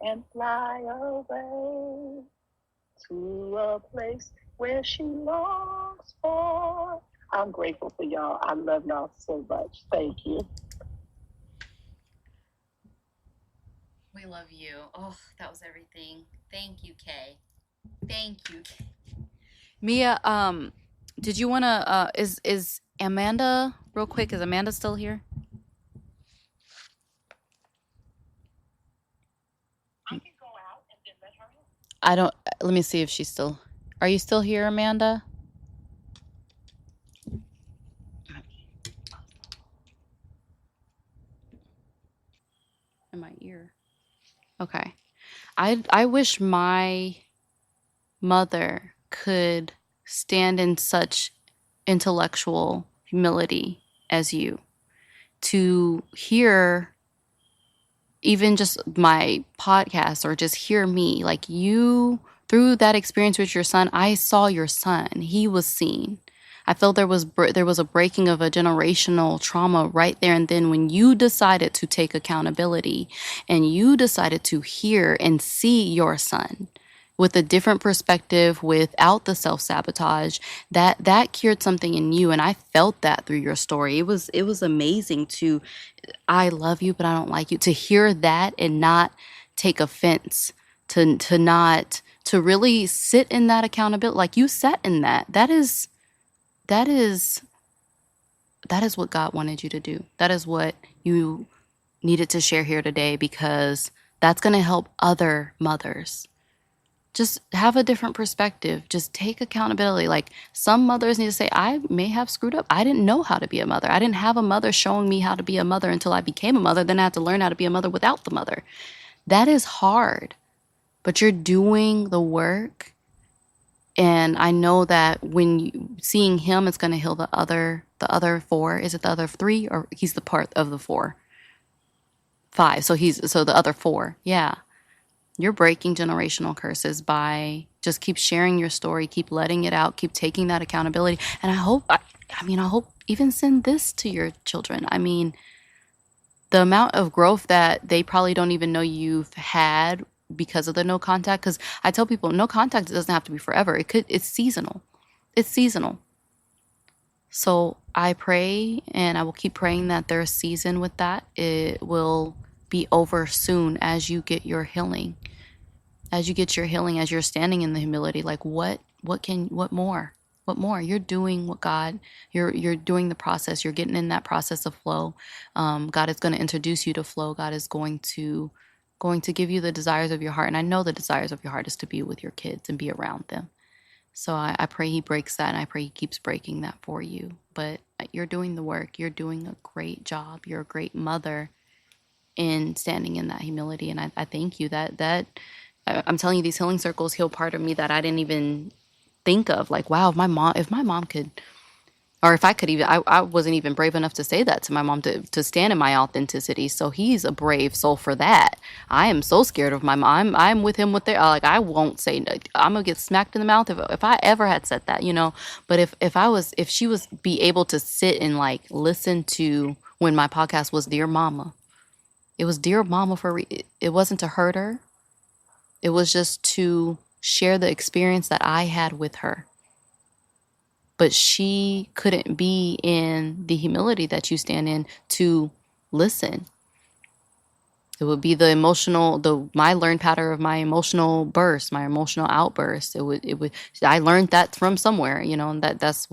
and fly away to a place where she longs for. I'm grateful for y'all. I love y'all so much. Thank you. We love you. Oh, that was everything. Thank you, Kay. Thank you, Kay. Mia, did you want to, is Amanda, real quick, is Amanda still here? I can go out and then let her in. I don't, let me see if she's still, are you still here, Amanda? In my ear. Okay. I wish my mother could stand in such intellectual humility as you, to hear even just my podcast or just hear me, like you, through that experience with your son. I saw your son. He was seen. I felt there was a breaking of a generational trauma right there and then, when you decided to take accountability and you decided to hear and see your son with a different perspective, without the self-sabotage, that cured something in you. And I felt that through your story. It was amazing to, I love you, but I don't like you, to hear that and not take offense, to not, to really sit in that accountability. Like you sat in that. That is what God wanted you to do. That is what you needed to share here today, because that's going to help other mothers. Just have a different perspective. Just take accountability. Like some mothers need to say, I may have screwed up. I didn't know how to be a mother. I didn't have a mother showing me how to be a mother until I became a mother. Then I had to learn how to be a mother without the mother. That is hard, but you're doing the work. And I know that when seeing him, it's going to heal the other four. Is it the other three, or he's the part of the 4? 5. So the other 4. Yeah. You're breaking generational curses by just keep sharing your story, keep letting it out, keep taking that accountability. And I hope even send this to your children. I mean, the amount of growth that they probably don't even know you've had because of the no contact. Because I tell people, no contact doesn't have to be forever. It's seasonal. It's seasonal. So I pray, and I will keep praying, that there's a season with that. It will be over soon as you get your healing. As you get your healing, as you're standing in the humility, like what more? What more? You're doing what God, you're doing the process. You're getting in that process of flow. God is going to introduce you to flow. God is going to give you the desires of your heart. And I know the desires of your heart is to be with your kids and be around them. So I pray he breaks that, and I pray he keeps breaking that for you. But you're doing the work. You're doing a great job. You're a great mother in standing in that humility. And I thank you that I'm telling you, these healing circles heal part of me that I didn't even think of. Like, wow, if my mom could, or if I could even, I wasn't even brave enough to say that to my mom, to stand in my authenticity. So he's a brave soul for that. I am so scared of my mom. I'm with him with their, like, I won't say, I'm gonna get smacked in the mouth if I ever had said that, but if she was be able to sit and like listen to, when my podcast was Dear Mama, it was Dear Mama it wasn't to hurt her. It was just to share the experience that I had with her. But she couldn't be in the humility that you stand in to listen. It would be my learned pattern of my emotional burst, my emotional outburst. I learned that from somewhere, and that's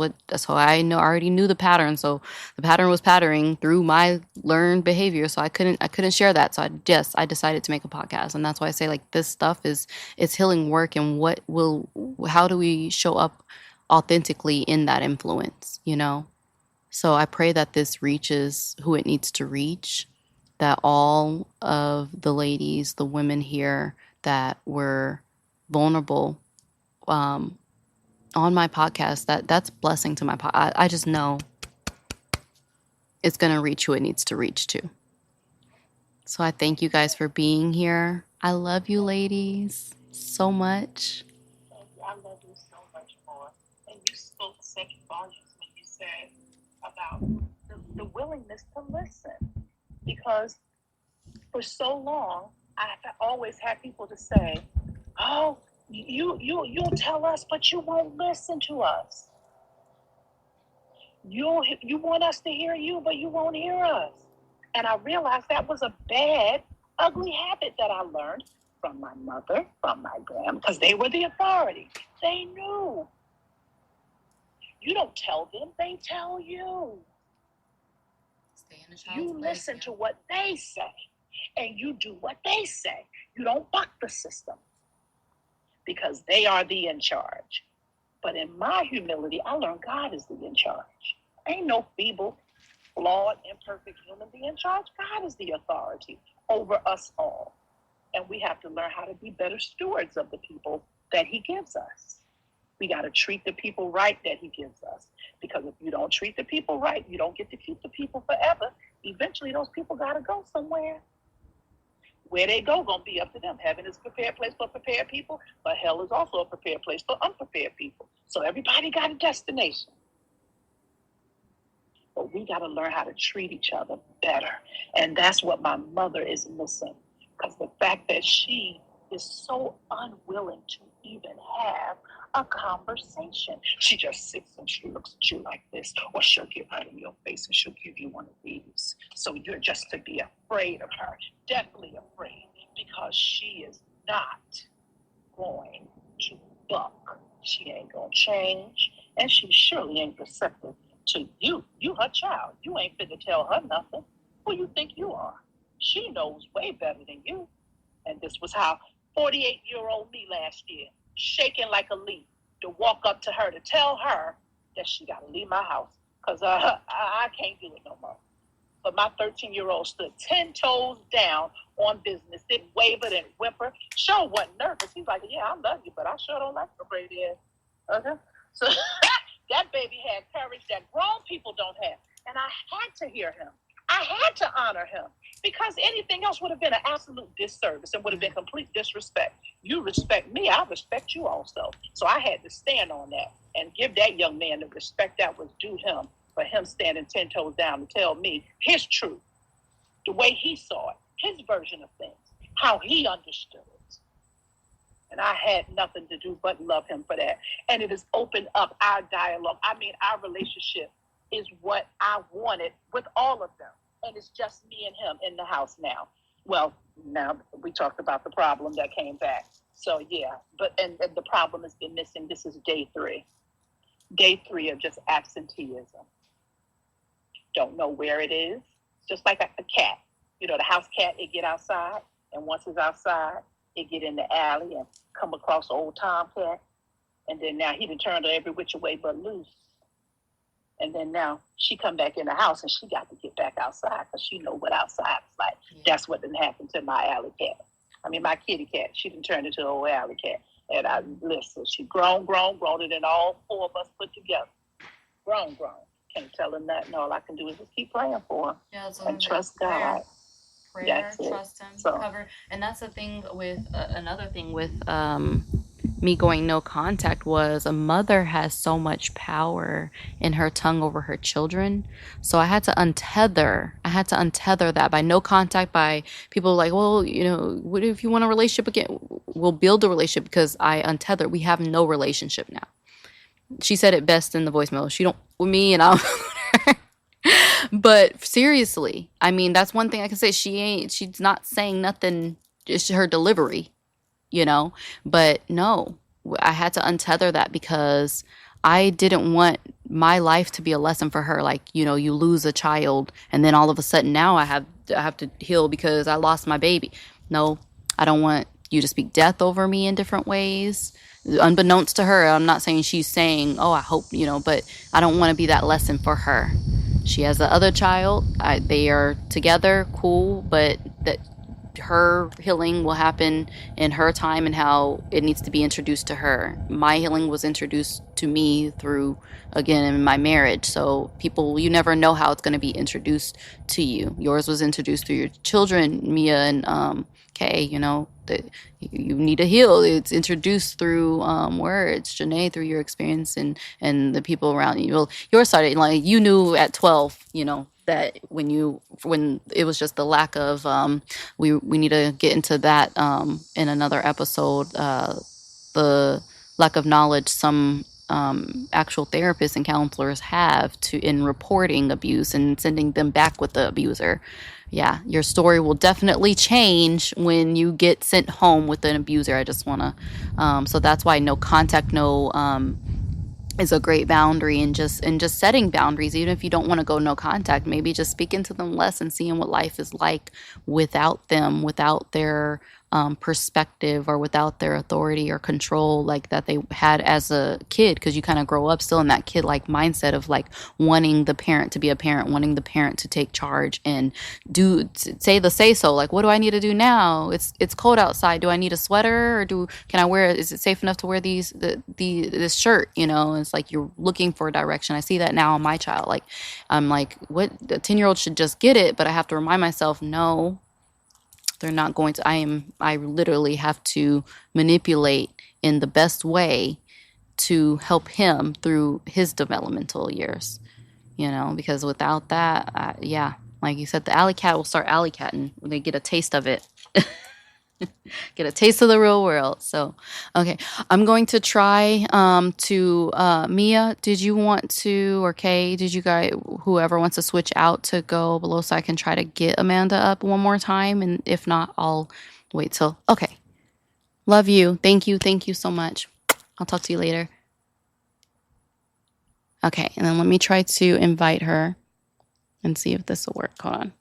how I know. I already knew the pattern. So the pattern was patterning through my learned behavior. So I couldn't share that. So I decided to make a podcast. And that's why I say, like, this stuff it's healing work. And how do we show up authentically in that influence, So I pray that this reaches who it needs to reach, that all of the ladies, the women here that were vulnerable on my podcast, that's blessing to my podcast. I just know it's going to reach who it needs to reach to. So I thank you guys for being here. I love you, ladies, so much. I love you so much more. And you spoke such volumes when you said about the willingness to listen. Because for so long, I always had people to say, oh, You'll tell us, but you won't listen to us. You want us to hear you, but you won't hear us. And I realized that was a bad, ugly habit that I learned from my mother, from my grandma, because they were the authority. They knew. You don't tell them, they tell you. Stay in the child's You place, listen yeah. to what they say, and you do what they say. You don't buck the system, because they are the in charge. But in my humility, I learned God is the in charge. Ain't no feeble, flawed, imperfect human being in charge. God is the authority over us all. And we have to learn how to be better stewards of the people that he gives us. We got to treat the people right that he gives us. Because if you don't treat the people right, you don't get to keep the people forever. Eventually, those people got to go somewhere. Where they go, going to be up to them. Heaven is a prepared place for prepared people, but hell is also a prepared place for unprepared people. So everybody got a destination. But we got to learn how to treat each other better. And that's what my mother is missing. Because the fact that she is so unwilling to even have a conversation. She just sits and she looks at you like this, or she'll get right in your face and she'll give you one of these. So you're just to be afraid of her, definitely afraid, because she is not going to buck. She ain't going to change, and she surely ain't receptive to you. You her child. You ain't fit to tell her nothing. Who you think you are? She knows way better than you. And this was how 48-year-old me last year, shaking like a leaf, to walk up to her to tell her that she got to leave my house because I can't do it no more. But my 13-year-old stood 10 toes down on business, didn't waver, didn't whimper. Sure wasn't nervous. He's like, yeah, I love you, but I sure don't like your crazy ass. Okay? So that baby had courage that grown people don't have. And I had to hear him. I had to honor him, because anything else would have been an absolute disservice and would have been complete disrespect. You respect me, I respect you also. So I had to stand on that and give that young man the respect that was due him, for him standing 10 toes down to tell me his truth, the way he saw it, his version of things, how he understood it. And I had nothing to do but love him for that. And it has opened up our dialogue. I mean, our relationship is what I wanted with all of them. And it's just me and him in the house now. Well, now we talked about the problem that came back. So yeah, but and the problem has been missing. This is day 3. Day 3 of just absenteeism. Don't know where it is. Just like a cat. You know, the house cat, it get outside. And once it's outside, it get in the alley and come across old tomcat. And then now he done turned her every which way but loose. And then now she come back in the house and she got to get back outside because she know what outside is like. Yeah. That's what done happened to my alley cat. I mean, my kitty cat. She done turned into an old alley cat. And I listen, she grown, and then all 4 of us put together. Grown. Can't tell her nothing. All I can do is just keep praying for her. Yeah, so and trust God. Prayer, trust him, cover. And that's the thing with, another thing with me going no contact was a mother has so much power in her tongue over her children. So I had to untether that by no contact, by people like, well, you know, what if you want a relationship again? We'll build a relationship, because I untether. We have no relationship now. She said it best in the voicemail. She don't with me and I'm but seriously, I mean, that's one thing I can say. She's not saying nothing. It's her delivery, you know, but no, I had to untether that because I didn't want my life to be a lesson for her. Like, you know, you lose a child and then all of a sudden now I have to heal because I lost my baby. No, I don't want you to speak death over me in different ways. Unbeknownst to her, I'm not saying she's saying, oh, I hope, you know, but I don't want to be that lesson for her. She has the other child. They are together, cool, but that her healing will happen in her time and how it needs to be introduced to her. My healing was introduced to me through, again, in my marriage. So people, you never know how it's going to be introduced to you. Yours was introduced through your children, Mia and Kay, you know, that you need to heal. It's introduced through words, Janae, through your experience and the people around you. Well, yours started, like, you knew at 12, you know, that when it was just the lack of we need to get into that in another episode, the lack of knowledge some actual therapists and counselors have to in reporting abuse and sending them back with the abuser. Yeah, your story will definitely change when you get sent home with an abuser. I just want to, so that's why no contact, no is a great boundary, and just setting boundaries, even if you don't want to go no contact, maybe just speaking to them less and seeing what life is like without them, without their perspective, or without their authority or control like that they had as a kid, because you kind of grow up still in that kid like mindset of like wanting the parent to be a parent, wanting the parent to take charge and say so, like, what do I need to do now? It's cold outside, do I need a sweater, or can I wear, is it safe enough to wear this shirt, it's like you're looking for direction. I see that now on my child. Like, I'm like, what, the 10-year-old should just get it, but I have to remind myself, no, they're not going to. I literally have to manipulate in the best way to help him through his developmental years, because without that, yeah, like you said, the alley cat will start alley catting when they get a taste of it. Get a taste of the real world. So, okay, I'm going to try Mia, did you want to, or Kay, did you guys, whoever wants to switch out to go below so I can try to get Amanda up one more time, and if not, I'll wait till, okay. Love you. Thank you so much. I'll talk to you later. Okay, and then let me try to invite her and see if this will work. Hold on.